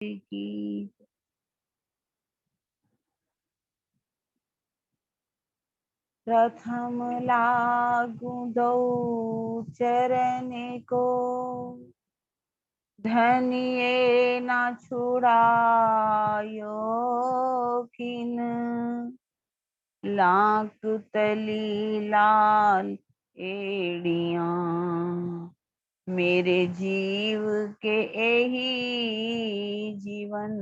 की प्रथम लागू दो चरण को, धनिये न छुड़ायो किन, लाख तली लाल एड़िया, मेरे जीव के यही जीवन,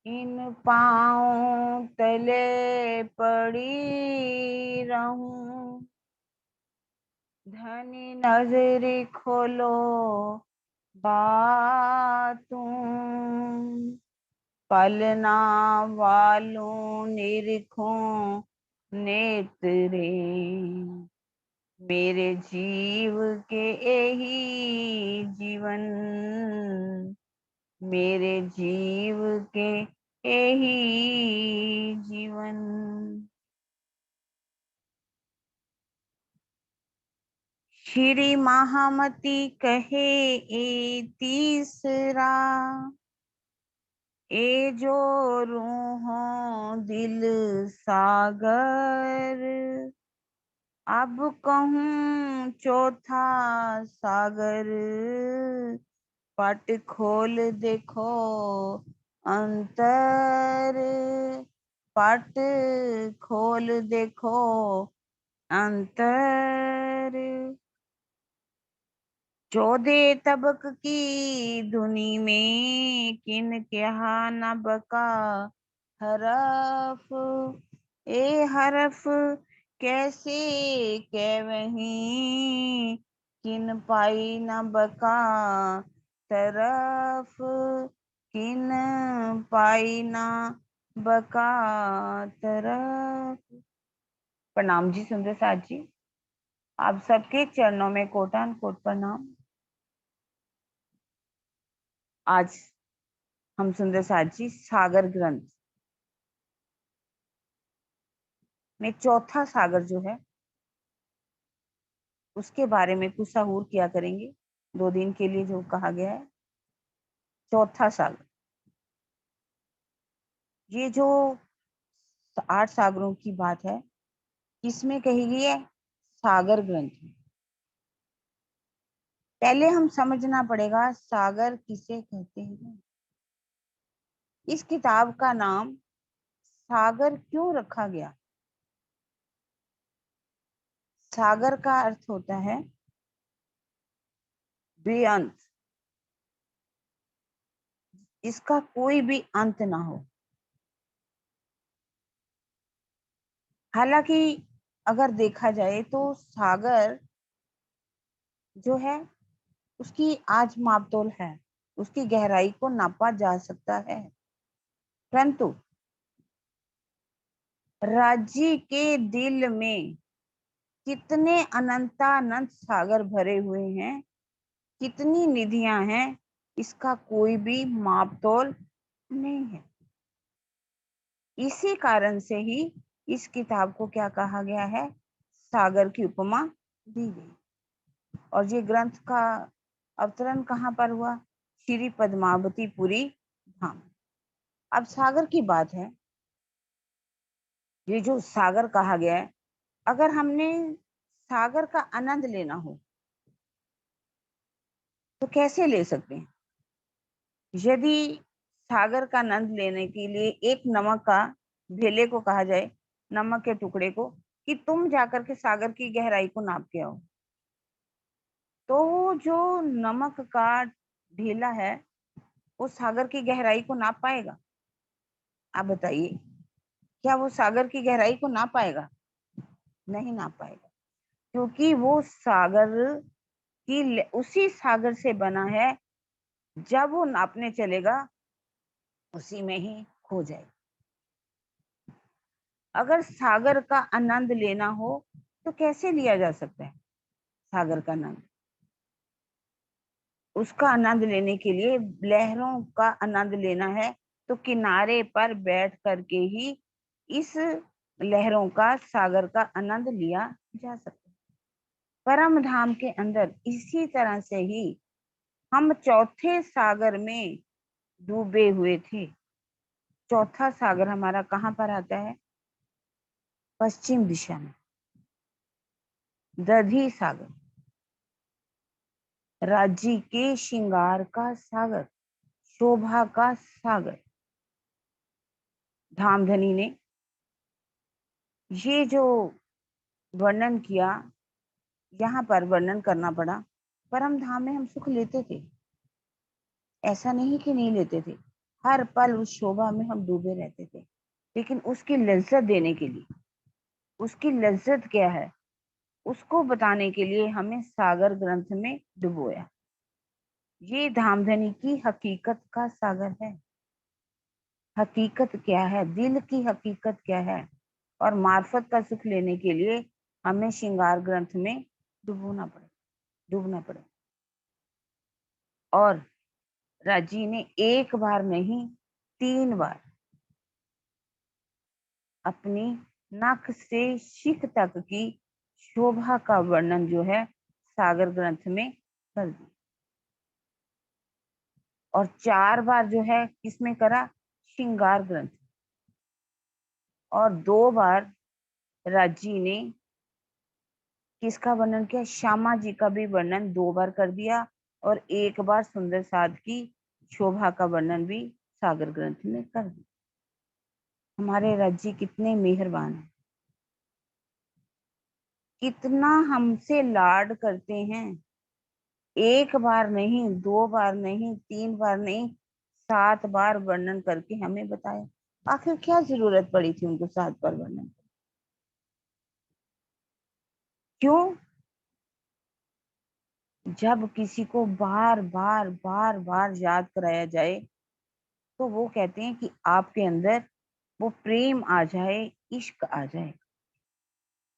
इन पाँव तले पड़ी रहूं, धनी नजरी खोलो बातूं, पलना वालों निरखों नेत्रे, मेरे जीव के यही जीवन, मेरे जीव के यही जीवन। श्री महामती कहे ए तीसरा, ए जो रूहों दिल सागर, अब कहूँ चौथा सागर, पट खोल देखो अंतर, पट खोल देखो अंतर, 14 तबक की धुनी में किन क्या न बका हरफ, ए हरफ कैसे कह वहीं, किन पाई न बका तरफ, किन पाई न बका तरफ। प्रणाम जी सुंदर साथ जी, आप सबके चरणों में कोटान कोट प्रणाम। आज हम सुंदर साथ जी सागर ग्रंथ में चौथा सागर जो है उसके बारे में कुछ सहूर किया करेंगे। 2 दिन के लिए जो कहा गया है चौथा सागर, ये जो 8 सागरों की बात है इसमें कही गई है सागर ग्रंथ में। पहले हम समझना पड़ेगा सागर किसे कहते हैं। इस किताब का नाम सागर क्यों रखा गया। सागर का अर्थ होता है बेअंत, इसका कोई भी अंत ना हो। हालांकि अगर देखा जाए तो सागर जो है उसकी आज मापतोल है, उसकी गहराई को नापा जा सकता है, परंतु राज्य के दिल में कितने अनंतानंत सागर भरे हुए हैं, कितनी निधियां हैं, इसका कोई भी मापतोल नहीं है। इसी कारण से ही इस किताब को क्या कहा गया है, सागर की उपमा दी गई। और ये ग्रंथ का अवतरण कहाँ पर हुआ, श्री पद्मावतीपुरी धाम। अब सागर की बात है, ये जो सागर कहा गया है, अगर हमने सागर का आनंद लेना हो तो कैसे ले सकते हैं। यदि सागर का आनंद लेने के लिए एक नमक का ढेले को कहा जाए, नमक के टुकड़े को, कि तुम जाकर के सागर की गहराई को नाप के आओ, तो जो नमक का ढेला है वो सागर की गहराई को नाप पाएगा। आप बताइए, क्या वो सागर की गहराई को नाप पाएगा, नहीं नाप पाएगा, क्योंकि वो सागर की उसी सागर से बना है, जब वो नापने चलेगा उसी में ही खो जाएगा। अगर सागर का आनंद लेना हो तो कैसे लिया जा सकता है सागर का आनंद। उसका आनंद लेने के लिए लहरों का आनंद लेना है तो किनारे पर बैठ करके ही इस लहरों का सागर का आनंद लिया जा सकता है। परम धाम के अंदर इसी तरह से ही हम चौथे सागर में डूबे हुए थे। चौथा सागर हमारा कहाँ पर आता है? पश्चिम दिशा में, दधी सागर, राज्य के श्रृंगार का सागर, शोभा का सागर। धामधनी ने ये जो वर्णन किया, यहाँ पर वर्णन करना पड़ा। परम धाम में हम सुख लेते थे, ऐसा नहीं कि नहीं लेते थे, हर पल उस शोभा में हम डूबे रहते थे। लेकिन उसकी लज्जत देने के लिए, उसकी लज्जत क्या है उसको बताने के लिए हमें सागर ग्रंथ में डुबोया। ये धामधनी की हकीकत का सागर है। हकीकत क्या है, दिल की हकीकत क्या है, और मार्फत का सुख लेने के लिए हमें श्रृंगार ग्रंथ में डूबना पड़े। और राजी ने एक बार नहीं 3 बार अपनी नख से शिख तक की शोभा का वर्णन जो है सागर ग्रंथ में कर दिया। और 4 बार जो है किसमें करा? श्रृंगार ग्रंथ। और 2 बार राजी ने किसका वर्णन किया? श्यामा जी का भी वर्णन 2 बार कर दिया। और 1 बार सुंदर साध की शोभा का वर्णन भी सागर ग्रंथ में कर दिया। हमारे राज्य कितने मेहरबान हैं, कितना हमसे लाड करते हैं। 1 बार नहीं, 2 बार नहीं, 3 बार नहीं, 7 बार वर्णन करके हमें बताया। आखिर क्या जरूरत पड़ी थी उनको 7 बार वर्णन? क्यों? जब किसी को बार बार बार बार याद कराया जाए तो वो कहते हैं कि आपके अंदर वो प्रेम आ जाए, इश्क आ जाए।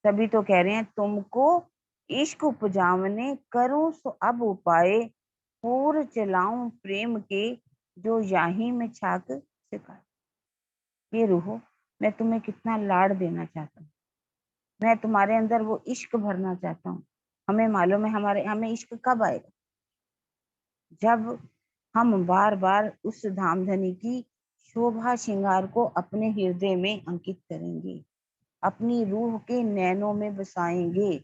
तभी तो कह रहे हैं तुमको इश्क उपजावने करूं सो अब उपाय, पूर चलाऊं प्रेम के जो याही में छाक सिखाए। ये रूहो, मैं तुम्हें कितना लाड देना चाहता हूँ, मैं तुम्हारे अंदर वो इश्क भरना चाहता हूँ। हमें मालूम है हमें इश्क कब आएगा? जब हम बार बार उस धामधनी की शोभा श्रृंगार को अपने हृदय में अंकित करेंगे, अपनी रूह के नैनों में बसाएंगे,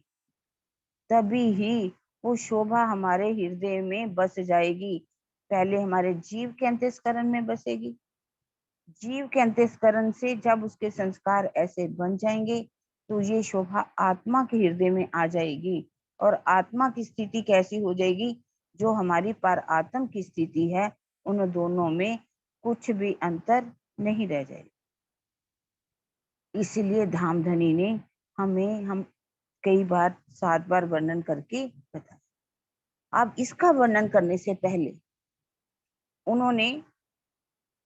तभी ही वो शोभा हमारे हृदय में बस जाएगी। पहले हमारे जीव के अंतस्करण में बसेगी, जीव के अंतस्करण से जब उसके संस्कार ऐसे बन जाएंगे तो ये शोभा आत्मा के हृदय में आ जाएगी। और आत्मा की स्थिति कैसी हो जाएगी? जो हमारी पर आत्म की स्थिति है, उन दोनों में कुछ भी अंतर नहीं रह जाएगा। इसीलिए धामधनी ने हम कई बार 7 बार वर्णन करके बताया। अब इसका वर्णन करने से पहले उन्होंने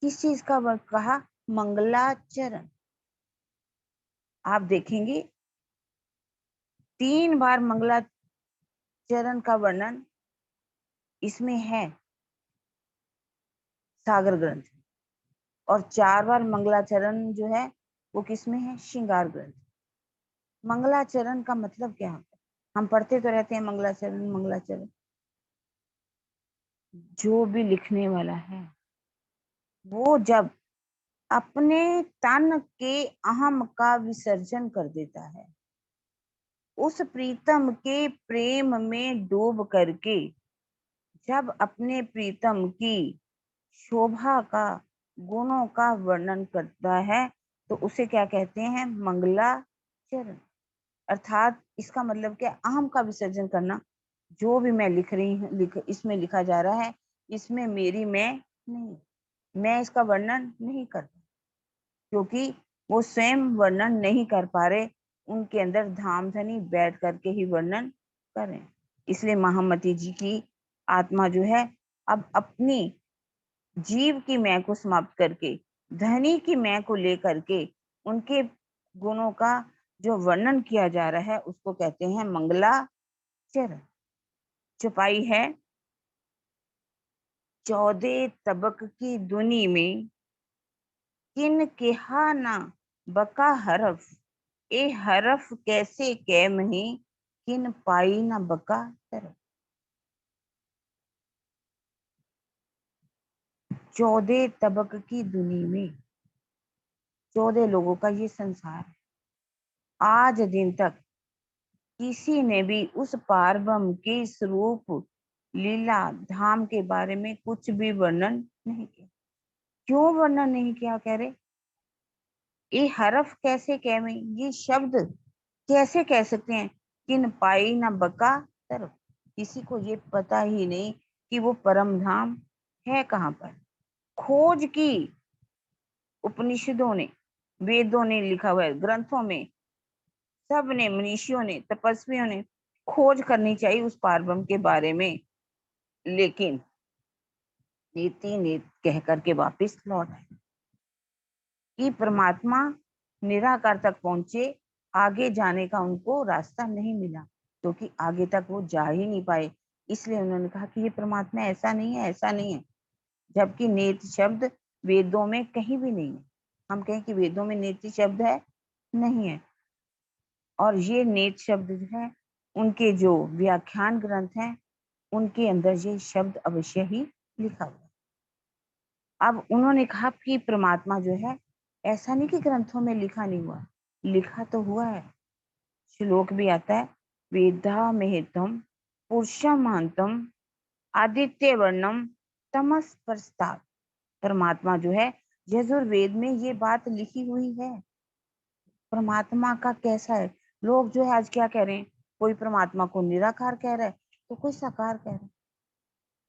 किस चीज का वर्णन कहा? मंगलाचरण। आप देखेंगे 3 बार मंगलाचरण का वर्णन इसमें है सागर ग्रंथ, और 4 बार मंगलाचरण जो है वो किसमें है? श्रृंगार ग्रंथ। मंगलाचरण का मतलब क्या होता है? हम पढ़ते तो रहते हैं मंगलाचरण मंगलाचरण। जो भी लिखने वाला है वो जब अपने तन के अहम का विसर्जन कर देता है, उस प्रीतम के प्रेम में डूब करके जब अपने प्रीतम की शोभा का, गुणों का वर्णन करता है तो उसे क्या कहते हैं? मंगलाचरण। अर्थात इसका मतलब क्या? अहम का विसर्जन करना। जो भी मैं लिख रही हूँ, इसमें लिखा जा रहा है, इसमें मेरी मैं नहीं, मैं इसका वर्णन नहीं करता, क्योंकि वो स्वयं वर्णन नहीं कर पा रहे, उनके अंदर धामधनी बैठ करके ही वर्णन करें। इसलिए महामती जी की आत्मा जो है अब अपनी जीव की मैं को समाप्त करके धनी की मैं को लेकर के उनके गुणों का जो वर्णन किया जा रहा है उसको कहते हैं मंगलाचरण। छुपाई है 14 तबक की दुनी में, किन केहा ना बका हरफ, ए हरफ कैसे कै मही, किन पाई ना बका तरफ। 14 तबक की दुनिया में 14 लोगों का ये संसार है। आज दिन तक किसी ने भी उस पारब्रह्म के स्वरूप लीला धाम के बारे में कुछ भी वर्णन नहीं किया। क्यों वर्णन नहीं किया? कह रहे ये हरफ कैसे कह में, ये शब्द कैसे कह सकते हैं कि न पाई न बका तरफ। किसी को ये पता ही नहीं कि वो परम धाम है कहाँ पर। खोज की उपनिषदों ने, वेदों ने लिखा हुआ है, ग्रंथों में सब ने, मनीषियों ने, तपस्वियों ने खोज करनी चाहिए उस पारब्रह्म के बारे में, लेकिन नीति ने कह करके वापिस लौट आए कि परमात्मा निराकार तक पहुंचे, आगे जाने का उनको रास्ता नहीं मिला, क्योंकि आगे तक वो जा ही नहीं पाए। इसलिए उन्होंने कहा कि ये परमात्मा ऐसा नहीं है, ऐसा नहीं है। जबकि नेति शब्द वेदों में कहीं भी नहीं है। हम कहें कि वेदों में नेति शब्द है, नहीं है। और ये नेति शब्द जो है, उनके जो व्याख्यान ग्रंथ हैं उनके अंदर ये शब्द अवश्य ही लिखा हुआ है। अब उन्होंने कहा कि परमात्मा जो है, ऐसा नहीं कि ग्रंथों में लिखा नहीं हुआ, लिखा तो हुआ है। श्लोक भी आता है, वेदा मेहतम पुरुषमांतम आदित्य वर्णम तमस प्रस्ताव। परमात्मा जो है, यजुर्वेद में ये बात लिखी हुई है। परमात्मा का कैसा है? लोग जो है आज क्या कह रहे हैं, कोई परमात्मा को निराकार कह रहा है तो कोई साकार कह रहा है।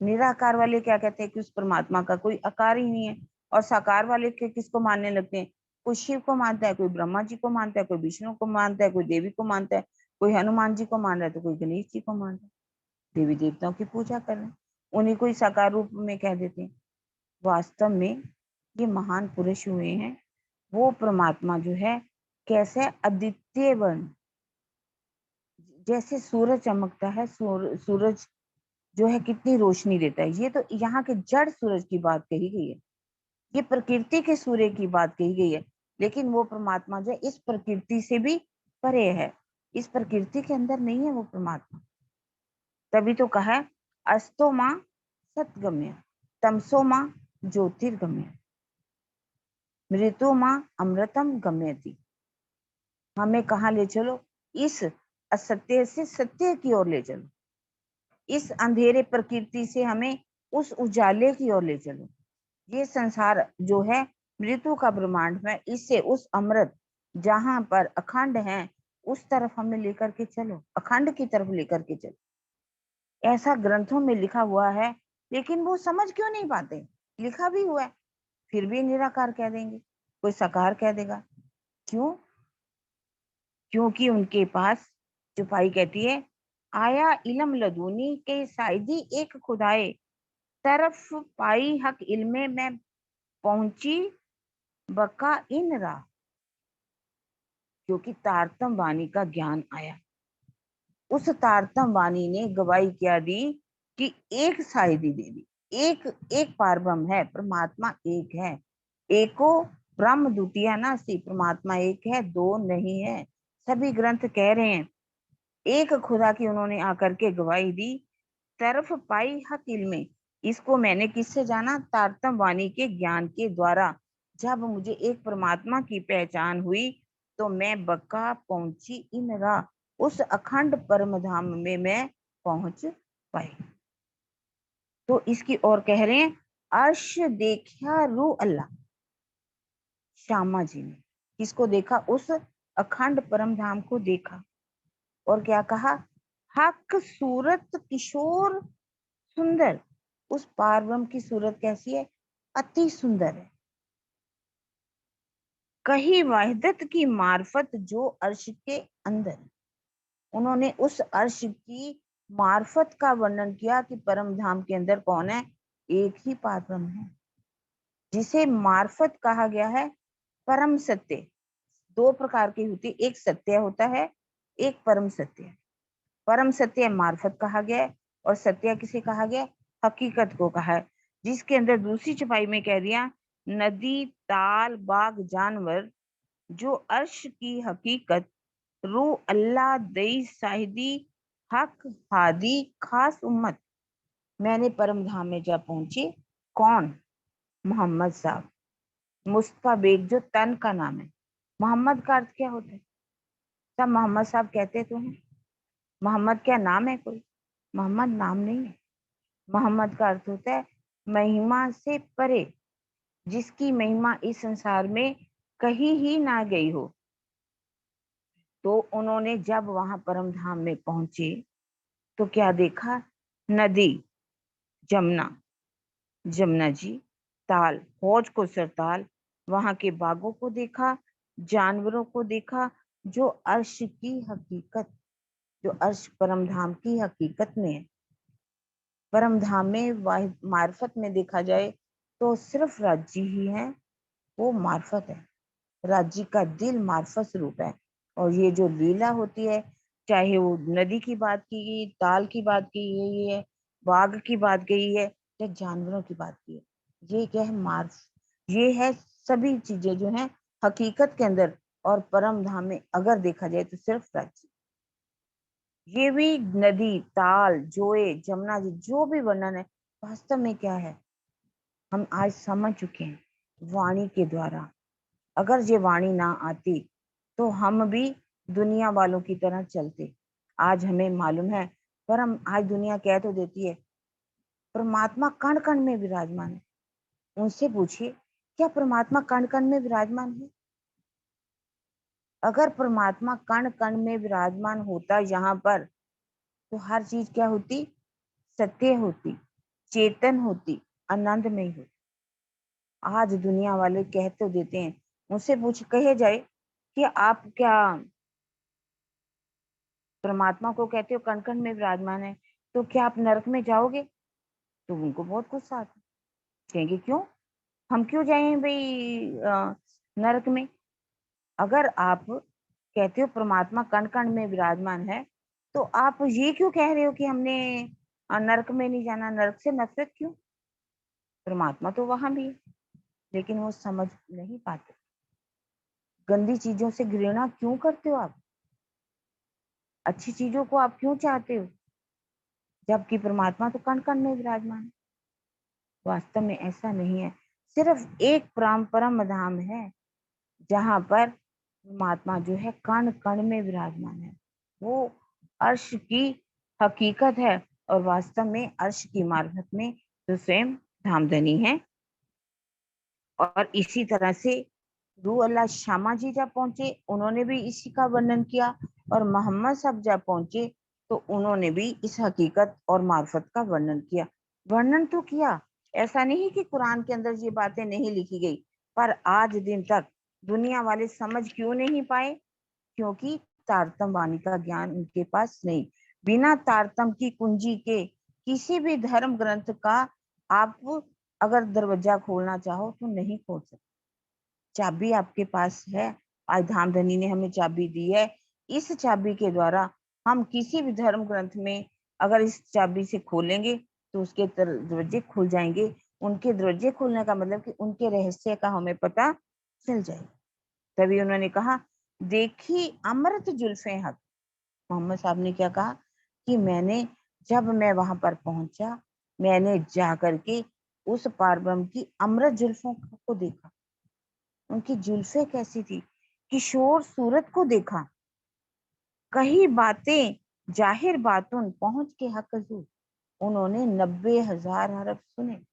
निराकार वाले क्या कहते हैं कि उस परमात्मा का कोई आकार ही नहीं है, और साकार वाले किसको मानने लगते हैं? कोई शिव को मानता है, कोई ब्रह्मा जी को मानता है, कोई विष्णु को मानता है, कोई देवी को मानता है, कोई हनुमान जी को मान रहा है, तो कोई गणेश जी को मान रहा है। देवी देवताओं की पूजा कर रहे हैं, उन्हीं को ही साकार रूप में कह देते हैं। वास्तव में ये महान पुरुष हुए हैं। वो परमात्मा जो है कैसे अद्वितीय वर्ण, जैसे सूरज चमकता है, सूरज जो है कितनी रोशनी देता है। ये तो यहाँ के जड़ सूरज की बात कही गई है, ये प्रकृति के सूर्य की बात कही गई है। लेकिन वो परमात्मा जो है इस प्रकृति से भी परे है, इस प्रकृति के अंदर नहीं है वो परमात्मा। तभी तो कहा है, अस्तो माँ सतगम्य, तमसो माँ ज्योतिर्गम्य, मृत्यु माँ अमृतम गम्यति। हमें कहाँ ले चलो? इस असत्य से सत्य की ओर ले चलो, इस अंधेरे प्रकृति से हमें उस उजाले की ओर ले चलो। ये संसार जो है मृत्यु का ब्रह्मांड है, इससे उस अमृत जहां पर अखंड है उस तरफ हमें लेकर के चलो, अखंड की तरफ लेकर के चलो। ऐसा ग्रंथों में लिखा हुआ है, लेकिन वो समझ क्यों नहीं पाते? लिखा भी हुआ है, फिर भी निराकार कह देंगे, कोई साकार कह देगा। क्यों? क्योंकि उनके पास चुपाई कहती है, आया इलम लदूनी के साइदी एक खुदाए, तरफ पाई हक इल्मे में पहुंची बका इन रा। क्योंकि तारतम वाणी का ज्ञान आया, उस तारतम वाणी ने गवाही क्या दी कि एक साइदी देवी, एक एक पारब्रह्म है, परमात्मा एक है। एको ब्रह्म द्वितीय नास्ति, परमात्मा एक है, दो नहीं है। सभी ग्रंथ कह रहे हैं एक खुदा की। उन्होंने आकर के गवाही दी, तरफ पाई हक इल्मे। इसको मैंने किससे जाना? तारतम वाणी के ज्ञान के द्वारा। जब मुझे एक परमात्मा की पहचान हुई तो मैं बका पहुंची इन रा, उस अखंड परम धाम में मैं पहुंच पाई। तो इसकी ओर कह रहे हैं, अर्श देखा रू अल्लाह। श्यामा जी ने किसको देखा? उस अखंड परम धाम को देखा। और क्या कहा? हक सूरत किशोर सुंदर। उस पारब्रह्म की सूरत कैसी है? अति सुंदर है। कही वाहिदत की मार्फत जो अर्श के अंदर। उन्होंने उस अर्श की मार्फत का वर्णन किया कि परम धाम के अंदर कौन है? एक ही पारब्रह्म है, जिसे मार्फत कहा गया है। परम सत्य दो प्रकार की होती है, एक सत्य होता है, एक परम सत्य। परम सत्य मार्फत कहा गया है, और सत्य किसे कहा गया? हकीकत को कहा है। जिसके अंदर दूसरी छपाई में कह दिया, नदी ताल बाग जानवर जो अर्श की हकीकत, रू अल्लाह दई साहिदी हक हादी खास उम्मत। मैंने परम धाम में जब पहुंची, कौन? मोहम्मद साहब, मुस्तफा बेग जो तन का नाम है। मोहम्मद का अर्थ क्या होता है? सब मोहम्मद साहब कहते तो हैं। मोहम्मद क्या नाम है कोई? मोहम्मद नाम नहीं है। मोहम्मद का अर्थ होता है महिमा से परे, जिसकी महिमा इस संसार में कहीं ही ना गई हो। तो उन्होंने जब वहां परम धाम में पहुंचे तो क्या देखा? नदी, जमुना, जमुना जी, ताल, हौज को सरताल, वहां के बागों को देखा, जानवरों को देखा, जो अर्श की हकीकत, जो अर्श परम धाम की हकीकत में है। परम धाम में मार्फत में देखा जाए तो सिर्फ राज्य ही है, वो मार्फत है। राज्य का दिल मार्फत स्वरूप है। और ये जो लीला होती है, चाहे वो नदी की बात की गई, ताल की बात की गई है, बाघ की बात गई है, या जानवरों की बात की है, ये क्या है? मार्फ, ये है सभी चीजें जो हैं हकीकत के अंदर। और परम धाम में अगर देखा जाए तो सिर्फ राज्य। ये भी नदी, ताल, जोए, जमुना जी, जो भी वर्णन है, वास्तव में क्या है हम आज समझ चुके हैं वाणी के द्वारा। अगर ये वाणी ना आती तो हम भी दुनिया वालों की तरह चलते। आज हमें मालूम है, पर हम आज दुनिया कह तो देती है परमात्मा कण कण में विराजमान है। उनसे पूछिए, क्या परमात्मा कण कण में विराजमान है? अगर परमात्मा कण कण में विराजमान होता यहाँ पर, तो हर चीज क्या होती? सत्य होती, चेतन होती, आनंद में होती। आज दुनिया वाले कह तो देते हैं, उनसे पूछ कहे जाए कि आप क्या परमात्मा को कहते हो कण कण में विराजमान है, तो क्या आप नरक में जाओगे? तो उनको बहुत गुस्सा आता है। कहेंगे क्यों, हम क्यों जाएं भाई नरक में? अगर आप कहते हो परमात्मा कण कण में विराजमान है, तो आप ये क्यों कह रहे हो कि हमने नरक में नहीं जाना? नरक से नफरत क्यों? परमात्मा तो वहां भी है। लेकिन वो समझ नहीं पाते। गंदी चीजों से घृणा क्यों करते हो आप? अच्छी चीजों को आप क्यों चाहते हो, जबकि परमात्मा तो कण कण में विराजमान है? वास्तव में ऐसा नहीं है। सिर्फ एक परम धाम है जहां पर परमात्मा जो है कण कण में विराजमान है। वो अर्श की हकीकत है। और वास्तव में अर्श की मार्फत में तो स्वयं धामधनी है। और इसी तरह से रूह अल्लाह शामा जी जब पहुंचे, उन्होंने भी इसी का वर्णन किया। और मोहम्मद साहब जब पहुंचे तो उन्होंने भी इस हकीकत और मार्फत का वर्णन किया। वर्णन तो किया, ऐसा नहीं कि कुरान के अंदर ये बातें नहीं लिखी गई, पर आज दिन तक दुनिया वाले समझ क्यों नहीं पाए? क्योंकि तारतम वाणी का ज्ञान उनके पास नहीं। बिना तारतम की कुंजी के किसी भी धर्म ग्रंथ का आप अगर दरवाजा खोलना चाहो तो नहीं खोल सकते। चाबी आपके पास है, आज धामधनी ने हमें चाबी दी है। इस चाबी के द्वारा हम किसी भी धर्म ग्रंथ में अगर इस चाबी से खोलेंगे तो उसके दरवाजे खुल जाएंगे। उनके दरवाजे खुलने का मतलब कि उनके रहस्य का हमें पता चल जाएगा। तभी उन्होंने कहा, देखी अमृत जुल्फे हक। मोहम्मद साहब ने क्या कहा कि जब मैं वहां पर पहुंचा, मैंने जा करके उस पारब्रह्म की अमृत जुल्फों को देखा। उनकी जुल्फे कैसी थी? किशोर सूरत को देखा। कही बातें जाहिर बातों पहुंच के हक हुजूर। उन्होंने 90,000 हरफ सुने।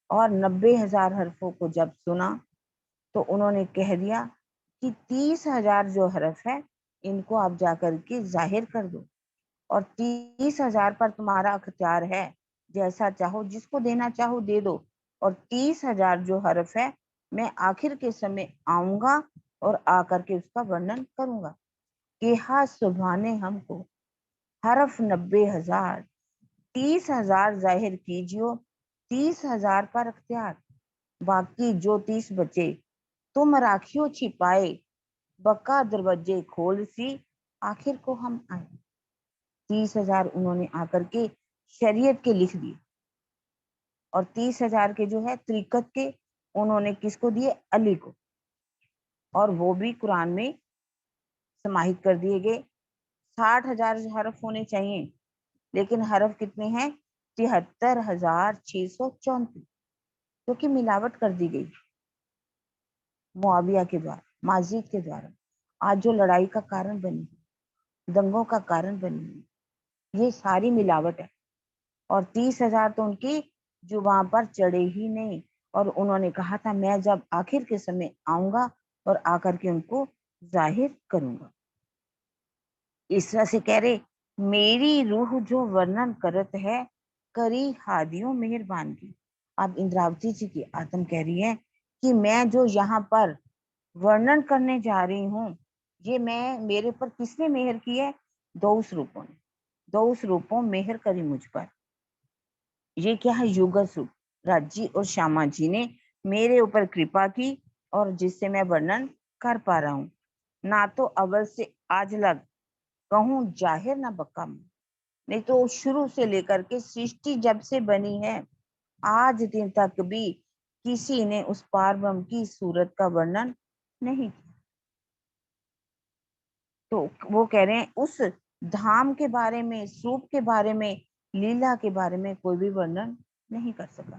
और 90,000 हरफों को जब सुना तो उन्होंने कह दिया कि 30,000 जो हरफ है, इनको आप जाकर के जाहिर कर दो। और 30,000 पर तुम्हारा अख्तियार है, जैसा चाहो जिसको देना चाहो दे दो। और 30,000 जो हरफ है, मैं आखिर के समय आऊंगा और आकर के उसका वर्णन करूंगा कि हाँ सुभाने हमको हरफ 90,000, 30,000 जाहिर कीजियो, 30,000 पर अख्तियार। बाकी जो 30 बचे तुम राखियो छिपाए, बका दरवाजे खोल सी, आखिर को हम आए। 30,000 उन्होंने आकर के शरीयत के लिख दिए। और 30,000 के जो है तरीकत के उन्होंने किसको दिए? अली को। और वो भी कुरान में समाहित कर दिए गए। 60,000 हरफ होने चाहिए, लेकिन हरफ कितने हैं? 73,634। क्योंकि मिलावट कर दी गई मुआविया के द्वारा, माजिद के द्वारा। आज जो लड़ाई का कारण बनी, दंगों का कारण बनी, ये सारी मिलावट है। और 30,000 तो उनकी जुबान पर चढ़े ही नहीं। और उन्होंने कहा था मैं जब आखिर के समय आऊंगा और आकर के उनको जाहिर करूंगा। इस तरह से कह रहे, मेरी रूह जो वर्णन करत है, करी हादियों मेहरबान की। अब इंद्रावती जी की आत्म कह रही है कि मैं जो यहाँ पर वर्णन करने जा रही हूँ, ये मैं, मेरे पर किसने मेहर की है? दो स्वरूपों ने, दो स्वरूपों मेहर करी मुझ पर। ये क्या है? युगल स्वरूप राजी और श्यामा जी ने मेरे ऊपर कृपा की, और जिससे मैं वर्णन कर पा रहा हूँ। ना तो अव्वल से आज लग कहूँ जाहिर, ना बक्का मुंह। नहीं तो शुरू से लेकर के सृष्टि जब से बनी है, आज दिन तक भी किसी ने उस पार ब्रह्म की सूरत का वर्णन नहीं किया। तो वो कह रहे हैं उस धाम के बारे में, स्वरूप के बारे में, लीला के बारे में कोई भी वर्णन नहीं कर सका।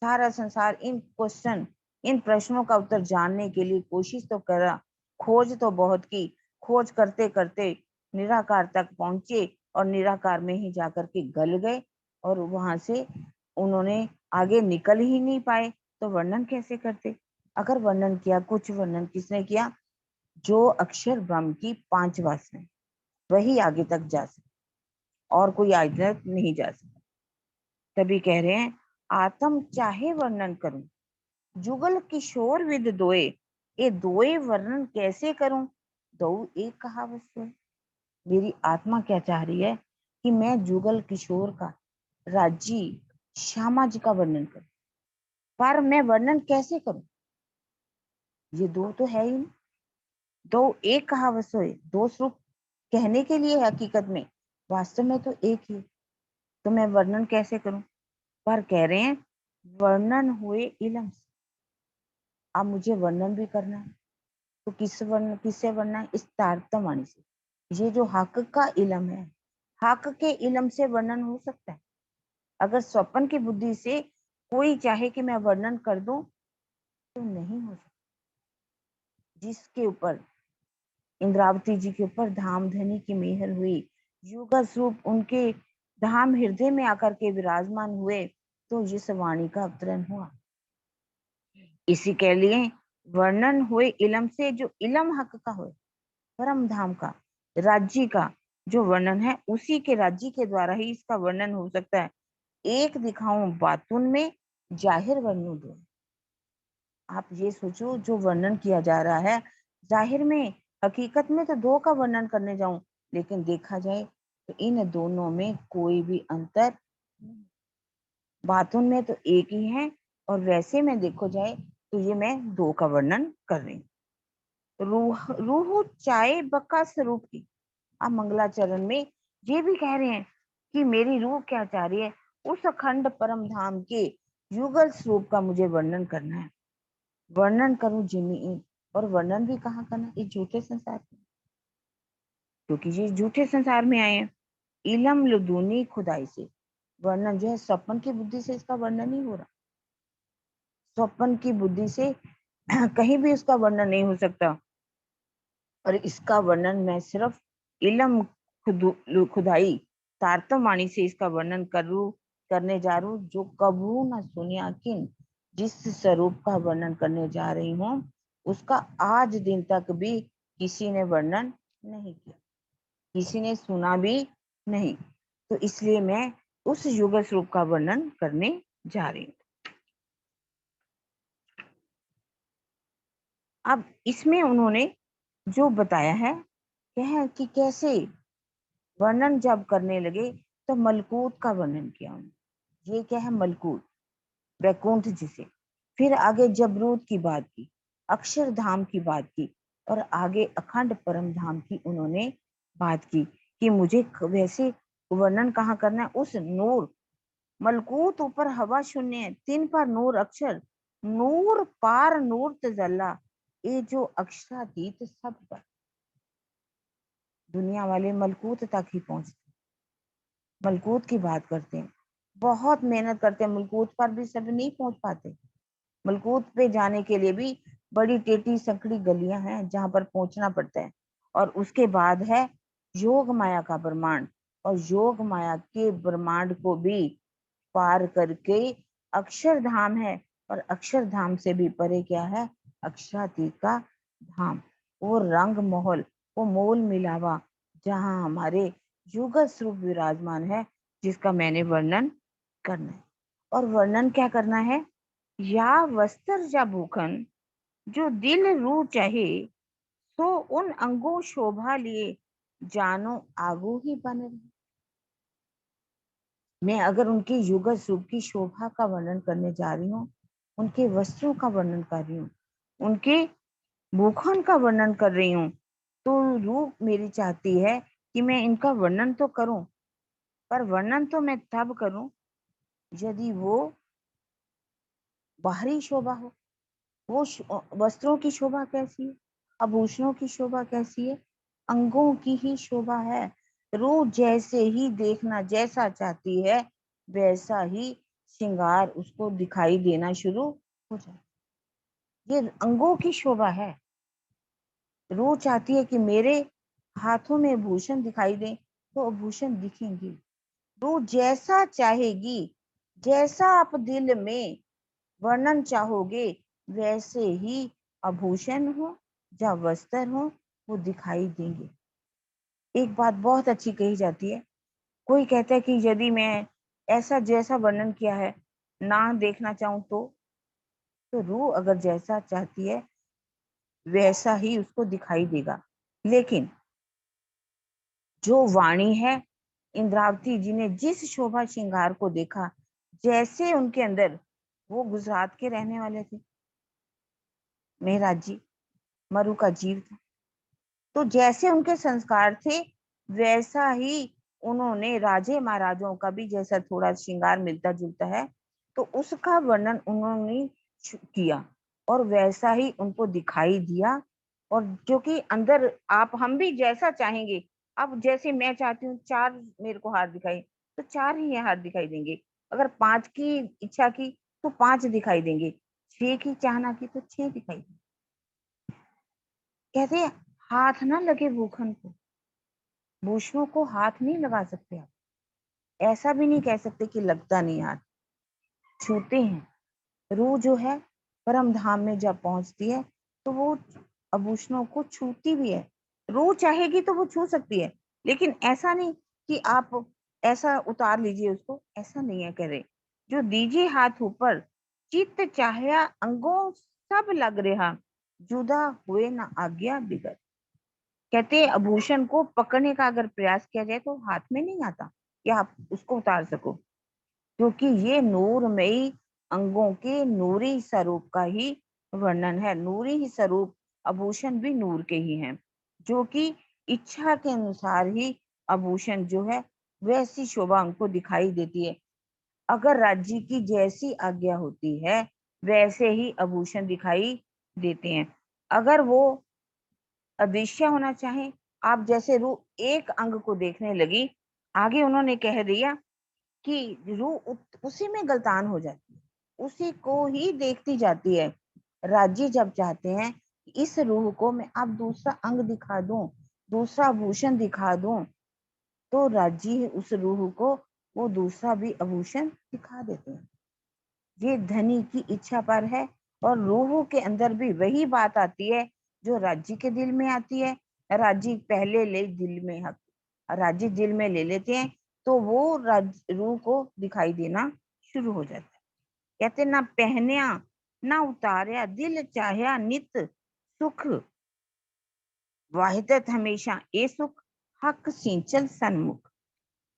सारा संसार इन क्वेश्चन, इन प्रश्नों का उत्तर जानने के लिए कोशिश तो करा, खोज तो बहुत की, खोज करते करते निराकार तक पहुंचे, और निराकार में ही जाकर के गल गए, और वहां से उन्होंने आगे निकल ही नहीं पाए। तो वर्णन कैसे करते? अगर वर्णन किया, कुछ वर्णन किसने किया? जो अक्षर ब्रह्म की 5 वासनाएं, वही आगे तक जा सकता, और कोई आगे तक नहीं जा सकता। तभी कह रहे हैं, आत्म चाहे वर्णन करूं, जुगल किशोर विद दोए, ये दोए वर्णन कैसे करूं? दो एक कहावत से। मेरी आत्मा क्या चाह रही है कि मैं जुगल किशोर का, राजी, श्यामा जी का वर्णन करूं, पर मैं वर्णन कैसे करूं? ये दो तो है ही नहीं। दो एक कहावत से, दो स्वरूप कहने के लिए हकीकत में, वास्तव में तो एक ही। तो मैं वर्णन कैसे करूं? पर कह रहे हैं, वर्णन हुए इलम से। अब मुझे वर्णन भी करना है, तो किससे वर्णन है? इस तारतम्य वाणी से। ये जो हक का इलम है, हक के इलम से वर्णन हो सकता है। अगर स्वप्न की बुद्धि से कोई चाहे कि मैं वर्णन कर दूं, तो नहीं हो सकता। जिसके ऊपर, इंद्रावती जी के ऊपर धामधनी की मेहर हुई, युगल स्वरूप उनके धाम हृदय में आकर के विराजमान हुए, तो जिस वाणी का अवतरण हुआ। इसी के लिए वर्णन हुए इलम से, जो इलम हक का हो, परम धाम का, राज्य का जो वर्णन है, उसी के राज्य के द्वारा ही इसका वर्णन हो सकता है। एक दिखाऊं बातुन में, जाहिर वर्णु दो। आप ये सोचो, जो वर्णन किया जा रहा है जाहिर में, हकीकत में तो दो का वर्णन करने जाऊं, लेकिन देखा जाए तो इन दोनों में कोई भी अंतर नहीं। बातों में तो एक ही है, और वैसे में देखो जाए तो ये मैं दो का वर्णन कर रही हूँ। रूह रूह चाहे बका स्वरूप की। अब मंगलाचरण में ये भी कह रहे हैं कि मेरी रूह क्या चाह रही है? उस अखंड परम धाम के युगल स्वरूप का मुझे वर्णन करना है। वर्णन करूं जिन्हें, और वर्णन भी कहाँ करना? इस झूठे संसार में, क्योंकि ये झूठे संसार में आए हैं। इलम लुदूनी खुदाई से वर्णन जो है, स्वप्न की बुद्धि से इसका वर्णन नहीं हो रहा। स्वप्न की बुद्धि से कहीं भी उसका वर्णन नहीं हो सकता। और इसका वर्णन मैं सिर्फ इलम खुदाई, तारतम वाणी से इसका वर्णन करने जा रहा हूँ, जो कबू न सुनिया किन। जिस स्वरूप का वर्णन करने जा रही हूँ, उसका आज दिन तक भी किसी ने वर्णन नहीं किया, किसी ने सुना भी नहीं। तो इसलिए मैं उस युगल स्वरूप का वर्णन करने जा रही हूँ। अब इसमें उन्होंने जो बताया है, क्या है कि कैसे वर्णन जब करने लगे, तो मलकूत का वर्णन किया उन्होंने। ये क्या है? मलकूत, वैकुंठ जिसे। फिर आगे जबरूत की बात की, अक्षरधाम की बात की, और आगे अखंड परम धाम की उन्होंने बात की कि मुझे वैसे वर्णन कहाँ करना है? उस नूर, मलकूत ऊपर हवा शून्य है, 3 पर नूर अक्षर, नूर पार नूर तजल्ला, ये जो अक्षरातीत सब पर। दुनिया वाले मलकूत तक ही पहुंचते, मलकूत की बात करते हैं, बहुत मेहनत करते हैं, मलकूत पर भी सब नहीं पहुंच पाते। मलकूत पे जाने के लिए भी बड़ी टेढ़ी संकड़ी गलियां हैं जहां पर पहुंचना पड़ता है। और उसके बाद है योग माया का ब्रह्मांड, और योग माया के ब्रह्मांड को भी पार करके अक्षरधाम है। और अक्षरधाम से भी परे क्या है? अक्षरातीत का धाम, वो रंग महल, वो मोल मिलावा, जहां हमारे युगत स्वरूप विराजमान है, जिसका मैंने वर्णन करना है। और वर्णन क्या करना है? या वस्त्र या भूखन, जो दिल रू चाहे, तो उन अंगों शोभा लिए, जानो आगू ही बन रही। मैं अगर उनके युगत रूप की शोभा का वर्णन करने जा रही हूँ, उनके वस्त्रों का वर्णन कर रही हूँ, उनके भूखन का वर्णन कर रही हूँ, तो रूह मेरी चाहती है कि मैं इनका वर्णन तो करूं, पर वर्णन तो मैं तब करूं यदि वो बाहरी शोभा हो। वो वस्त्रों की शोभा कैसी है? आभूषणों की शोभा कैसी है? अंगों की ही शोभा है। रूह जैसे ही देखना जैसा चाहती है, वैसा ही श्रृंगार उसको दिखाई देना शुरू हो जाए। ये अंगों की शोभा है। रूह चाहती है कि मेरे हाथों में भूषण दिखाई दे, तो भूषण दिखेंगे। रूह जैसा चाहेगी, जैसा आप दिल में वर्णन चाहोगे, वैसे ही आभूषण हो या वस्त्र हो, वो दिखाई देंगे। एक बात बहुत अच्छी कही जाती है, कोई कहता है कि यदि मैं ऐसा जैसा वर्णन किया है ना देखना चाहूं, तो रूह अगर जैसा चाहती है वैसा ही उसको दिखाई देगा। लेकिन जो वाणी है, इंद्रावती जी ने जिस शोभा श्रृंगार को देखा, जैसे उनके अंदर, वो गुजरात के रहने वाले थे, मेहराज जी मरु का जीव था, तो जैसे उनके संस्कार थे, वैसा ही उन्होंने राजे महाराजों का भी जैसा थोड़ा श्रृंगार मिलता जुलता है, तो उसका वर्णन उन्होंने किया, और वैसा ही उनको दिखाई दिया। और जो कि अंदर आप हम भी जैसा चाहेंगे, अब जैसे मैं चाहती हूँ 4 मेरे को हाथ दिखाई, तो 4 ही हाथ दिखाई देंगे। अगर 5 की इच्छा की तो 5 दिखाई देंगे, 6 की चाहना की तो 6 दिखाई देंगे। कहते हैं हाथ ना लगे भूखन को, भूषणों को हाथ नहीं लगा सकते आप। ऐसा भी नहीं कह सकते कि लगता नहीं हाथ, छूते हैं। रूह जो है परम धाम में जब पहुंचती है, तो वो आभूषणों को छूती भी है। रूह चाहेगी तो वो छू सकती है, लेकिन ऐसा नहीं कि आप ऐसा उतार लीजिए उसको, ऐसा नहीं है कह रहे। जो दीजिए हाथ ऊपर, चित्त चाहया अंगों सब लग रहा, जुदा हुए ना आज्ञा बिगड़। कहते हैं आभूषण को पकड़ने का अगर प्रयास किया जाए तो हाथ में नहीं आता कि आप उसको उतार सको, क्योंकि ये नूरमयी अंगों के नूरी स्वरूप का ही वर्णन है। नूरी ही स्वरूप, आभूषण भी नूर के ही हैं, जो कि इच्छा के अनुसार ही आभूषण जो है वैसी शोभा उनको दिखाई देती है। अगर राज्य की जैसी आज्ञा होती है, वैसे ही आभूषण दिखाई देते हैं। अगर वो अदृश्य होना चाहे, आप जैसे रूह एक अंग को देखने लगी, आगे उन्होंने कह दिया कि रूह उसी में गलतान हो जाती है, उसी को ही देखती जाती है। राजी जब चाहते हैं कि इस रूह को मैं अब दूसरा अंग दिखा दूं, दूसरा आभूषण दिखा दूं, तो राजी उस रूह को वो दूसरा भी आभूषण दिखा देते हैं। ये धनी की इच्छा पर है। और रूह के अंदर भी वही बात आती है जो राज्य के दिल में आती है। राज्य पहले ले दिल में, राज्य दिल में ले लेते हैं, तो वो रूह को दिखाई देना शुरू हो जाता है। कहते ना पहनया ना उतारया, दिल चाहया नित सुख, वाहिदत हमेशा ए सुख, हक सिंचल सन्मुख।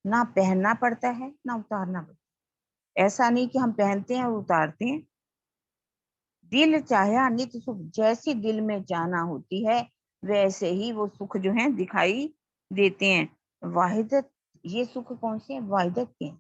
ना पहनना पड़ता है ना उतारना पड़ता है। ऐसा नहीं कि हम पहनते हैं और उतारते हैं। दिल चाहया नित्य सुख, जैसी दिल में चाहना होती है वैसे ही वो सुख जो है दिखाई देते हैं। वाहिदत, ये सुख कौन से हैं? वाहिदत के,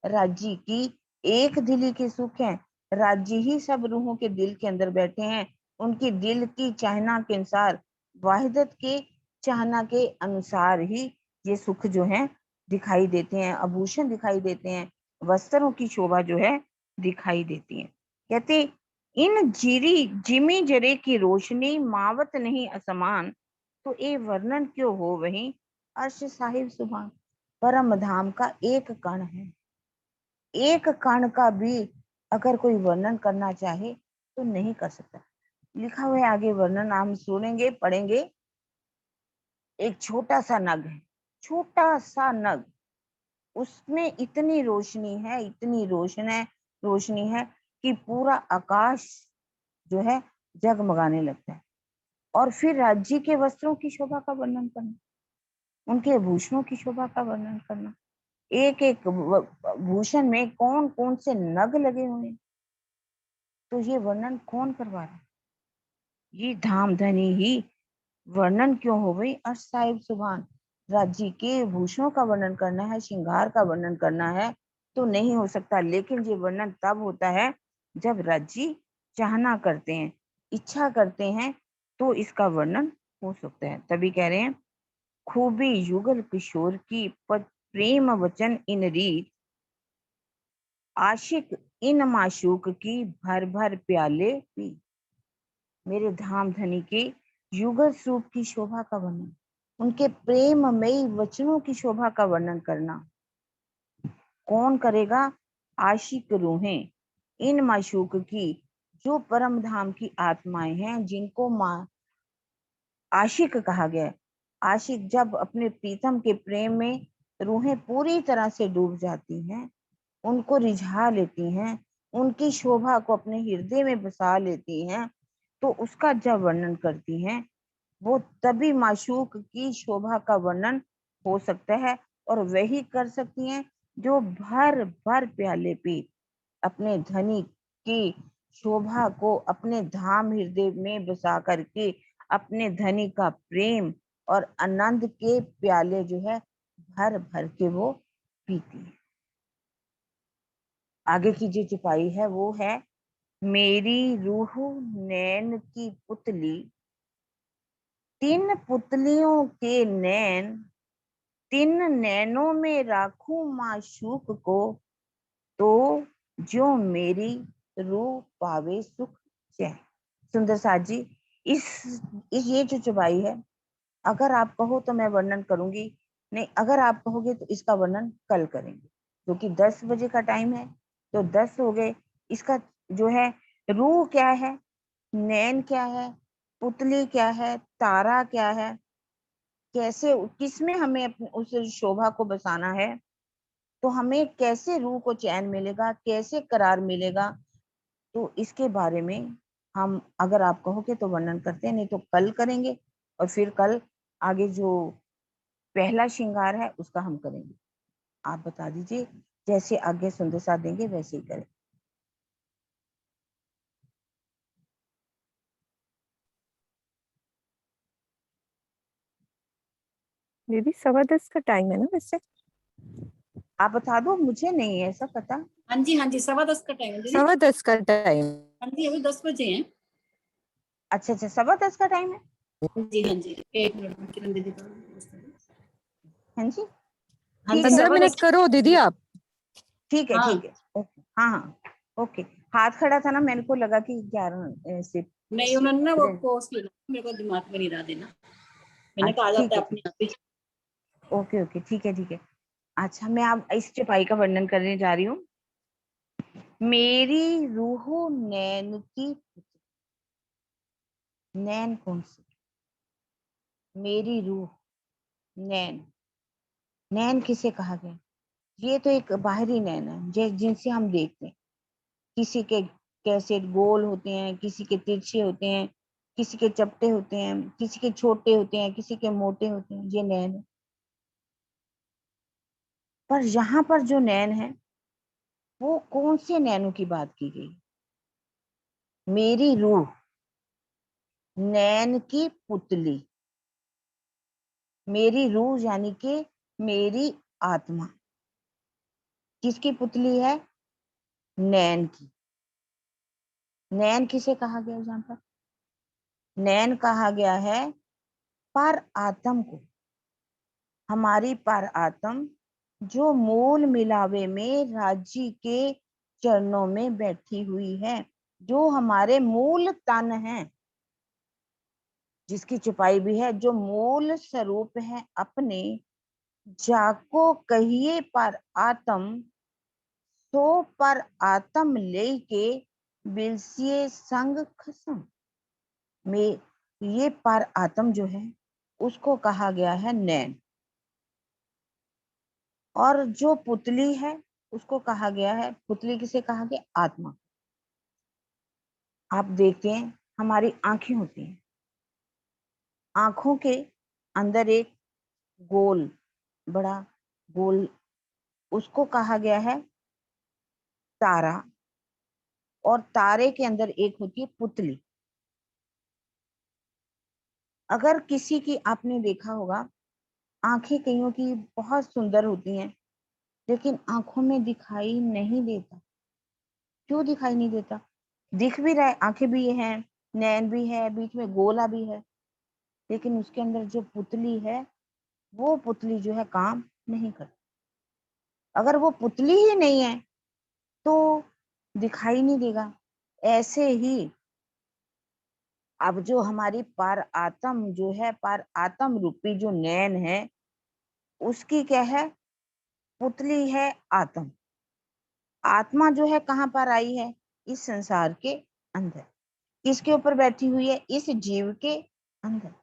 राज्य की एक दिली के सुख हैं। राज्य ही सब रूहों के दिल के अंदर बैठे हैं, उनकी दिल की चाहना के अनुसार, वाहिदत के चाहना के अनुसार ही ये सुख जो है दिखाई देते हैं, आभूषण दिखाई देते हैं, वस्त्रों की शोभा जो है दिखाई देती है। कहते इन जिमी जरे की रोशनी मावत नहीं असमान, तो ए वर्णन क्यों हो वही अर्श साहिब सुभान। परम धाम का एक कण है, एक कण का भी अगर कोई वर्णन करना चाहे तो नहीं कर सकता। लिखा हुआ है आगे वर्णन, हम सुनेंगे पढ़ेंगे। एक छोटा सा नग है, छोटा सा नग, उसमें इतनी रोशनी है, इतनी रोशनी है कि पूरा आकाश जो है जगमगाने लगता है। और फिर राज्य के वस्त्रों की शोभा का वर्णन करना, उनके भूषणों की शोभा का वर्णन करना, एक एक भूषण में कौन कौन से नग लगे हुए हैं, तो ये वर्णन कौन करवा रहा है? ये धाम धनी ही वर्णन क्यों हो गई अर्श साहिब सुभान। राज्य के भूषणों का वर्णन करना है, श्रृंगार का वर्णन करना है तो नहीं हो सकता, लेकिन ये वर्णन तब होता है जब राज्य चाहना करते हैं, इच्छा करते हैं, तो इसका वर्णन हो सकता है। तभी कह रहे हैं खूबी युगल किशोर की पद प्रेम वचन इन रीत, आशिक इन माशूक की भर भर प्याले पी। मेरे धाम धनी के युगल स्वरूप की शोभा का वर्णन, उनके प्रेममयी वचनों की शोभा का वर्णन करना कौन करेगा? आशिक रूहें इन माशूक की, जो परम धाम की आत्माएं हैं, जिनको आशिक कहा गया। आशिक जब अपने प्रीतम के प्रेम में रूहें पूरी तरह से डूब जाती हैं, उनको रिझा लेती हैं, उनकी शोभा को अपने हृदय में बसा लेती हैं, तो उसका जब वर्णन करती हैं, वो तभी माशूक की शोभा का वर्णन हो सकता है। और वही कर सकती हैं जो भर भर प्याले पी अपने धनी की शोभा को अपने धाम हृदय में बसा करके अपने धनी का प्रेम और आनंद के प्याले जो है भर भर के वो पीती है। आगे की जो चौपाई है वो है मेरी रूह नैन की पुतली, तीन पुतलियों के नैन, तीन नैनों में राखूं माशूक को, तो जो मेरी रूह पावे सुख चैन। सुंदर साथ जी, इस ये जो चौपाई है, अगर आप कहो तो मैं वर्णन करूंगी, नहीं अगर आप कहोगे तो इसका वर्णन कल करेंगे, क्योंकि 10 बजे का टाइम है, तो 10 हो गए। इसका जो है रूह क्या है, नैन क्या है, पुतली क्या है, तारा क्या है, कैसे किसमें हमें अपने उस शोभा को बसाना है, तो हमें कैसे रूह को चैन मिलेगा, कैसे करार मिलेगा, तो इसके बारे में हम अगर आप कहोगे तो वर्णन करते हैं, नहीं तो कल करेंगे। और फिर कल आगे जो पहला श्रृंगार है उसका हम करेंगे। आप बता दीजिए, जैसे आगे सुंदर साथ देंगे वैसे ही करें। दीदी 10:15 का टाइम है ना वैसे? आप बता दो, मुझे नहीं है ऐसा पता। हाँ जी 10:15 का टाइम है दीदी। 10:15 का टाइम। हाँ जी अभी 10 बजे हैं। अच्छा 10:15 का टाइम है। हाँ जी 1 मिनट में किरण दीदी हाँ जी हाँ ठीक जी है 15 मिनट करो दीदी आप। ठीक है हाँ ठीक है ओके हाँ हाँ ओके। हाथ खड़ा था ना, मेरे को लगा कि 11 से नहीं, उन्होंने ना वो पोस्ट किया, मेरे को दिमाग में नहीं रहा देना, मैंने कहा ठीक जाता है है अपने आप ही। ओके ओके ठीक है ठीक है। अच्छा मैं अब इस चौपाई का वर्णन करने जा रही हूँ। मेरी रूह नैन की, नैन कौन सी? मेरी रूह नैन, नैन किसे कहा गया? ये तो एक बाहरी नैन है जिनसे हम देखते हैं। किसी के कैसे गोल होते हैं, किसी के तिरछे होते हैं, किसी के चपटे होते हैं, किसी के छोटे होते हैं, किसी के मोटे होते हैं, ये नैन है। पर यहाँ पर जो नैन है वो कौन से नैनों की बात की गई? मेरी रूह नैन की पुतली, मेरी रूह यानी कि मेरी आत्मा किसकी पुतली है? नैन की। नैन किसे कहा गया यहाँ पर? नैन कहा गया है पर आत्म को, हमारी पर आत्म जो मूल मिलावे में राज्य के चरणों में बैठी हुई है। जो हमारे मूल तन है, जिसकी छुपाई भी है, जो मूल स्वरूप है अपने, जाको कहिए पर आत्म, सो पर आत्म लेके बिलसिए संग खसम। में ये पर आत्म जो है उसको कहा गया है नैन, और जो पुतली है उसको कहा गया है, पुतली किसे कहा गया? आत्मा। आप देखते हैं हमारी आंखें होती हैं, आंखों के अंदर एक गोल, बड़ा गोल, उसको कहा गया है तारा, और तारे के अंदर एक होती है पुतली। अगर किसी की, आपने देखा होगा आंखें कईयों की बहुत सुंदर होती हैं, लेकिन आंखों में दिखाई नहीं देता। क्यों दिखाई नहीं देता? दिख भी रहा है, आंखें भी हैं, नैन भी है, बीच में गोला भी है, लेकिन उसके अंदर जो पुतली है, वो पुतली जो है काम नहीं करती। अगर वो पुतली ही नहीं है तो दिखाई नहीं देगा। ऐसे ही अब जो हमारी पर आत्म जो है, पर आत्म रूपी जो नैन है, उसकी क्या है? पुतली है आत्म। आत्मा जो है कहाँ पर आई है? इस संसार के अंदर। किसके ऊपर बैठी हुई है? इस जीव के अंदर।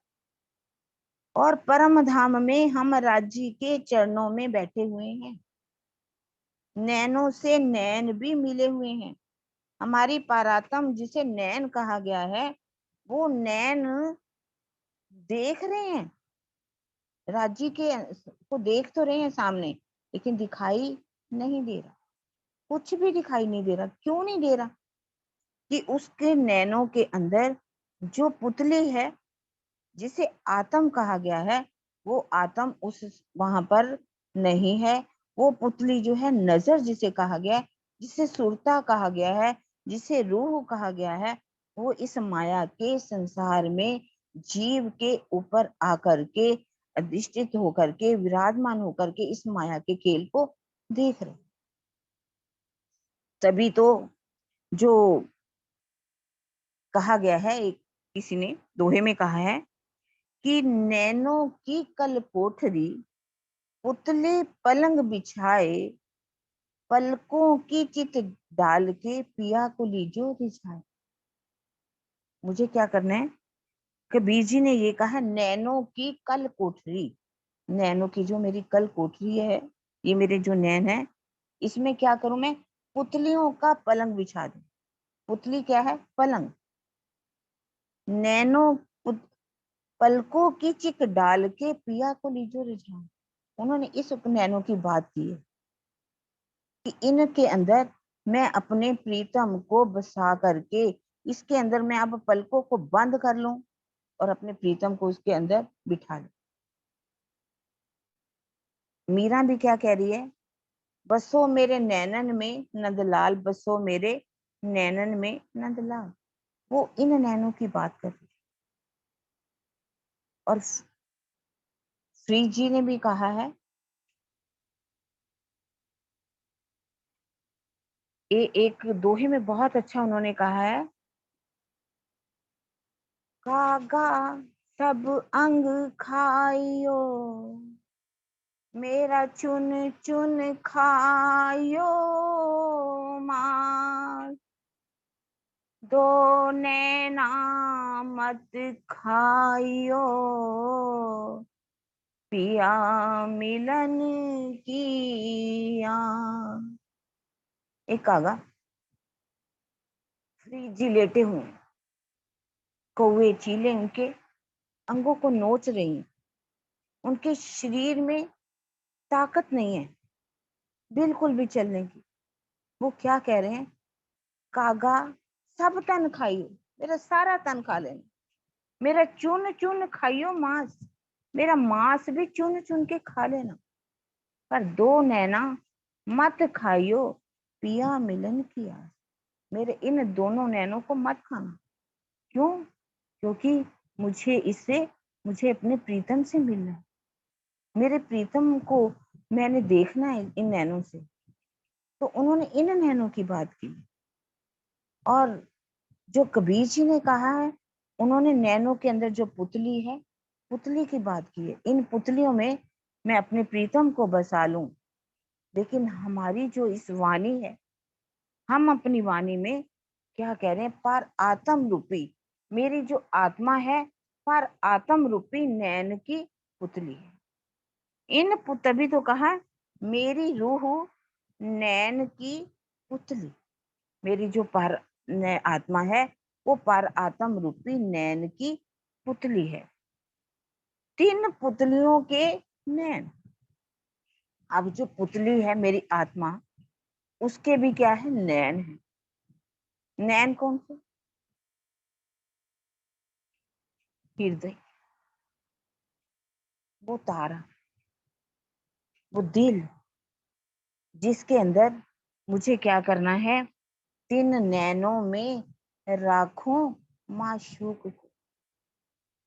और परम धाम में हम राज्य के चरणों में बैठे हुए हैं, नैनों से नैन भी मिले हुए हैं। हमारी पारातम जिसे नैन कहा गया है, वो नैन देख रहे हैं, राज्य के को देख तो रहे हैं सामने, लेकिन दिखाई नहीं दे रहा, कुछ भी दिखाई नहीं दे रहा। क्यों नहीं दे रहा? कि उसके नैनों के अंदर जो पुतली है, जिसे आत्म कहा गया है, वो आत्म उस वहां पर नहीं है। वो पुतली जो है, नजर जिसे कहा गया है, जिसे सुरता कहा गया है, जिसे रूह कहा गया है, वो इस माया के संसार में जीव के ऊपर आकर के, अधिष्ठित होकर के, विराजमान होकर के इस माया के खेल को देख रहे। तभी तो जो कहा गया है, एक किसी ने दोहे में कहा है कि नैनों की कल कोठरी, पुतले पलंग बिछाए, पलकों की चित डाल के पिया को लीजो रिझाए। मुझे क्या करना है? कबीर जी ने ये कहा, नैनों की कल कोठरी, नैनों की जो मेरी कल कोठरी है, ये मेरे जो नैन है, इसमें क्या करूं मैं? पुतलियों का पलंग बिछा दूं। पुतली क्या है? पलंग। नैनों पलकों की चिक डाल के पिया को लीजो रिझाए। उन्होंने इस नैनों की बात की है कि इनके अंदर मैं अपने प्रीतम को बसा करके, इसके अंदर मैं अब पलकों को बंद कर लूं और अपने प्रीतम को उसके अंदर बिठा लूं। मीरा भी क्या कह रही है? बसो मेरे नैनन में नंदलाल, बसो मेरे नैनन में नंदलाल। वो इन नैनों की बात कर रही है। और फ्रीज जी ने भी कहा है, ये एक दोहे में बहुत अच्छा उन्होंने कहा है, कागा सब अंग खाइयो, मेरा चुन चुन खाइयो मास, दो नैना मत खाइयो, पिया मिलन की आस। एक कागा, फ्रीज जी लेटे हुए, कौवे चीले उनके अंगों को नोच रही हैं, उनके शरीर में ताकत नहीं है बिल्कुल भी चलने की। वो क्या कह रहे हैं? कागा सब तन खाइयो, मेरा सारा तन खा लेना, मेरा चुन चुन खाइयो मांस, मेरा मांस भी चुन चुन के खा लेना, पर दो नैना मत खाइयो, पिया मिलन की आस, मेरे इन दोनों नैनों को मत खाना। क्यों? क्योंकि मुझे अपने प्रीतम से मिलना है, मेरे प्रीतम को मैंने देखना है इन नैनों से। तो उन्होंने इन नैनों की बात की। और जो कबीर जी ने कहा है, उन्होंने नैनों के अंदर जो पुतली है, पुतली की बात की है। इन पुतलियों में मैं अपने प्रीतम को बसा लूं। लेकिन हमारी जो इस वाणी है, हम अपनी वाणी में क्या कह रहे हैं? पर आत्म रूपी, मेरी जो आत्मा है, पर आत्म रूपी नैन की पुतली है। तभी तो कहा, मेरी रूह नैन की पुतली। मेरी जो पर आत्मा है, वो पर आत्म रूपी नैन की पुतली है। 3 पुतलियों के नैन। अब जो पुतली है मेरी आत्मा, उसके भी क्या है? नैन है। नैन कौन से? हृदय, वो तारा, वो दिल, जिसके अंदर मुझे क्या करना है? 3 नैनों में राखूं माशूक को।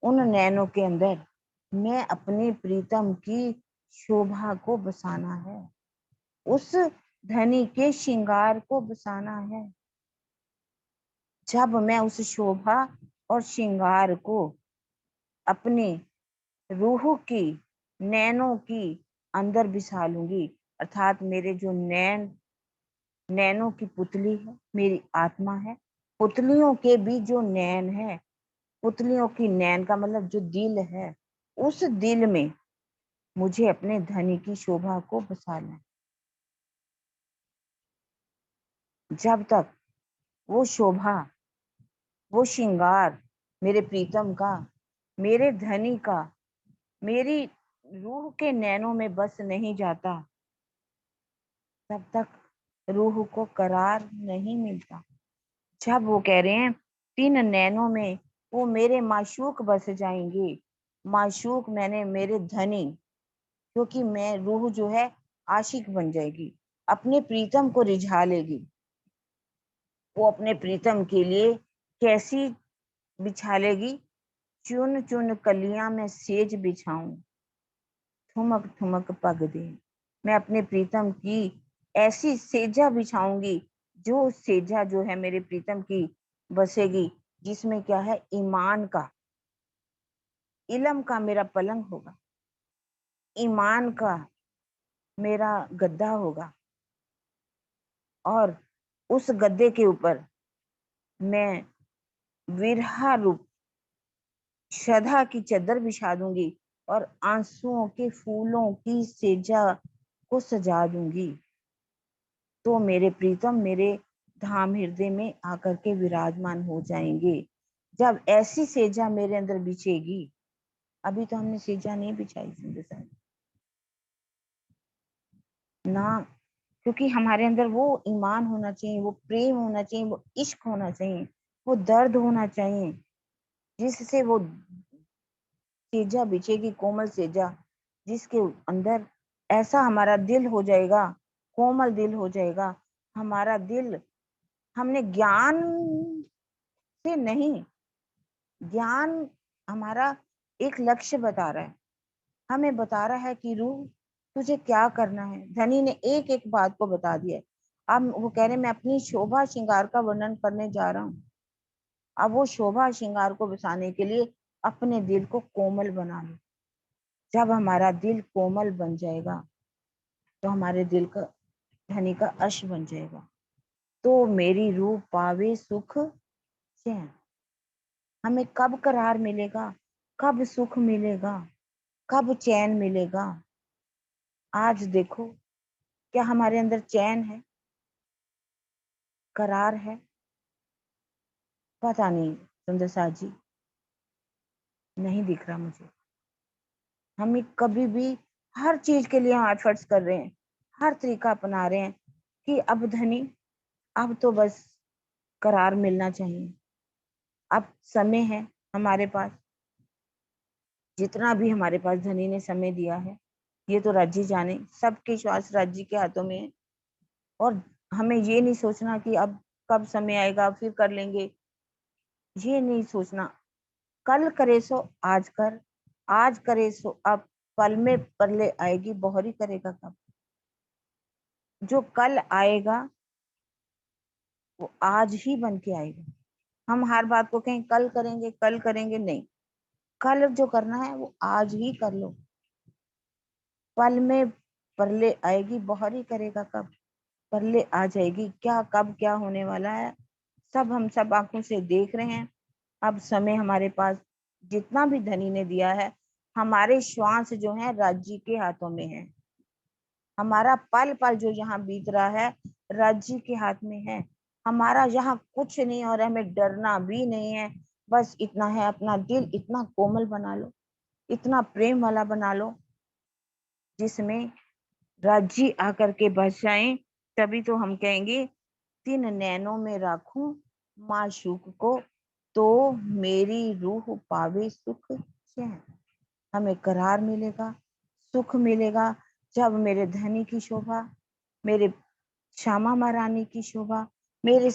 उन नैनों के अंदर मैं अपने प्रीतम की शोभा को बसाना है, उस धनी के श्रृंगार को बसाना है। जब मैं उस शोभा और श्रृंगार को अपनी रूह की नैनों की अंदर बिसा लूंगी, अर्थात मेरे जो नैनों की पुतली है, मेरी आत्मा है, पुतलियों के भी जो नैन है, पुतलियों की नैन का मतलब जो दिल है, उस दिल में मुझे अपने धनी की शोभा को बसाना है। जब तक वो शोभा, वो श्रृंगार मेरे प्रीतम का, मेरे धनी का, मेरी रूह के नैनों में बस नहीं जाता, तब तक रूह को करार नहीं मिलता। जब वो कह रहे हैं 3 नैनों में वो मेरे माशूक बस जाएंगे, माशूक मैंने मेरे धनी, क्योंकि मैं रूह जो है आशिक बन जाएगी, अपने प्रीतम को रिझा लेगी। वो अपने प्रीतम के लिए कैसी बिछा लेगी? चुन चुन कलियां में सेज बिछाऊं, ठुमक ठुमक पग दे। मैं अपने प्रीतम की ऐसी सेजा बिछाऊंगी, जो सेजा जो है मेरे प्रीतम की बसेगी, जिसमें क्या है? ईमान का, इलम का मेरा पलंग होगा, ईमान का मेरा गद्दा होगा, और उस गद्दे के ऊपर मैं विरहा रूप श्रद्धा की चादर बिछा दूंगी और आंसुओं के फूलों की सेजा को सजा दूंगी। तो मेरे प्रीतम मेरे धाम हृदय में आकर के विराजमान हो जाएंगे। जब ऐसी सेजा मेरे अंदर बिछेगी, अभी तो हमने सेजा नहीं बिछाई सिंधु साहब ना, क्योंकि हमारे अंदर वो ईमान होना चाहिए, वो प्रेम होना चाहिए, वो इश्क होना चाहिए, वो दर्द होना चाहिए, जिससे वो सेजा बिछेगी, कोमल सेजा, जिसके अंदर ऐसा हमारा दिल हो जाएगा, कोमल दिल हो जाएगा। हमारा दिल, हमने ज्ञान से नहीं, ज्ञान हमारा एक लक्ष्य बता रहा है, हमें बता रहा है कि रूह तुझे क्या करना है। धनी ने एक एक बात को बता दिया है। अब वो कह रहे मैं अपनी शोभा श्रृंगार का वर्णन करने जा रहा हूँ। अब वो शोभा श्रृंगार को बसाने के लिए अपने दिल को कोमल बना लो। जब हमारा दिल कोमल बन जाएगा, तो हमारे दिल का धनी का अर्श बन जाएगा। तो मेरी रूह पावे सुख चैन। हमें कब करार मिलेगा, कब सुख मिलेगा, कब चैन मिलेगा? आज देखो, क्या हमारे अंदर चैन है, करार है? पता नहीं सुंदर साथ जी, नहीं दिख रहा मुझे। हम कभी भी हर चीज के लिए हम एफर्ट्स कर रहे हैं, हर तरीका अपना रहे हैं कि अब धनी, अब तो बस करार मिलना चाहिए, अब समय है हमारे पास। जितना भी हमारे पास धनी ने समय दिया है, ये तो राज्य जाने, सबके श्वास राज्य के हाथों में है। और हमें ये नहीं सोचना कि अब कब समय आएगा फिर कर लेंगे, ये नहीं सोचना। कल करे सो आज कर, आज करे सो अब, पल में परले आएगी बहुरी करेगा कब। जो कल आएगा वो आज ही बन के आएगा। हम हर बात को कहें कल करेंगे, नहीं। कल जो करना है वो आज ही कर लो। पल में परले आएगी, बौहरी करेगा कब? परले आ जाएगी। क्या कब क्या होने वाला है हम सब आंखों से देख रहे हैं। अब समय हमारे पास जितना भी धनी ने दिया है, हमारे श्वास जो है राज्य के हाथों में है। हमारा पल पल जो यहाँ बीत रहा है राज्य के हाथ में है। हमारा यहाँ कुछ नहीं और हमें डरना भी नहीं है। बस इतना है, अपना दिल इतना कोमल बना लो, इतना प्रेम वाला बना लो, जिसमें राज्य आकर के बस जाए। तभी तो हम कहेंगे तीन नैनों में राखूं माशूक को, तो मेरी रूह पावे सुख चैन। हमें करार मिलेगा, सुख मिलेगा जब मेरे धनी की शोभा, मेरे श्यामा महारानी की शोभा, मेरे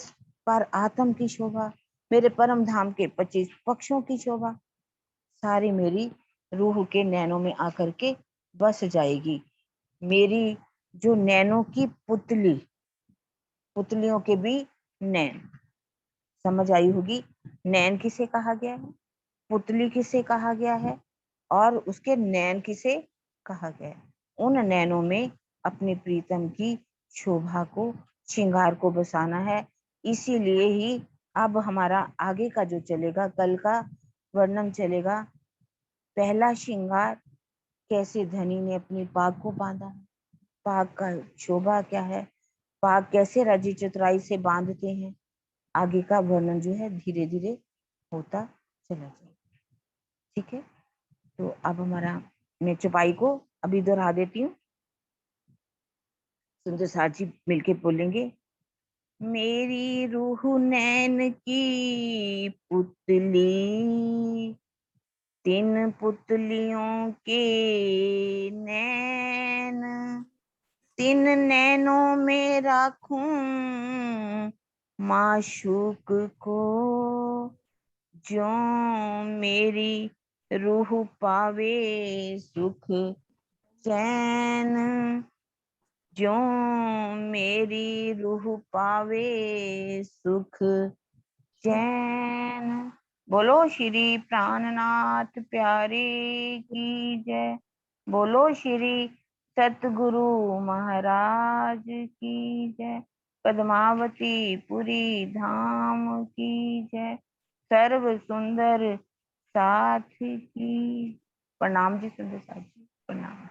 पर आत्म की शोभा, मेरे परम धाम के 25 पक्षों की शोभा सारी मेरी रूह के नैनों में आकर के बस जाएगी। मेरी जो नैनों की पुतली, पुतलियों के भी नैन, समझ आई होगी। नैन किसे कहा गया है, पुतली किसे कहा गया है, और उसके नैन किसे कहा गया है। उन नैनों में अपने प्रीतम की शोभा को, श्रृंगार को बसाना है। इसीलिए ही अब हमारा आगे का जो चलेगा, कल का वर्णन चलेगा। पहला श्रृंगार, कैसे धनी ने अपनी पाग को बांधा, पाग का शोभा क्या है, पाग कैसे राज्य चतुराई से बांधते हैं। आगे का वर्णन जो है धीरे धीरे होता चला जाएगा। ठीक है, तो अब हमारा, मैं चौपाई को अभी दोहरा देती हूँ। सुंदर सार जी मिलके बोलेंगे। मेरी रूह नैन की पुतली, तीन पुतलियों के नैन, तीन नैनों में राखूं माशूक को, जो मेरी रूह पावे सुख चैन, जो मेरी रूह पावे सुख चैन। बोलो श्री प्राणनाथ प्यारे की जय। बोलो श्री सतगुरु महाराज की जय। पद्मावती पुरी धाम की जय। सर्व सुंदर साथ की प्रणाम जी। सुंदर साथ जी प्रणाम।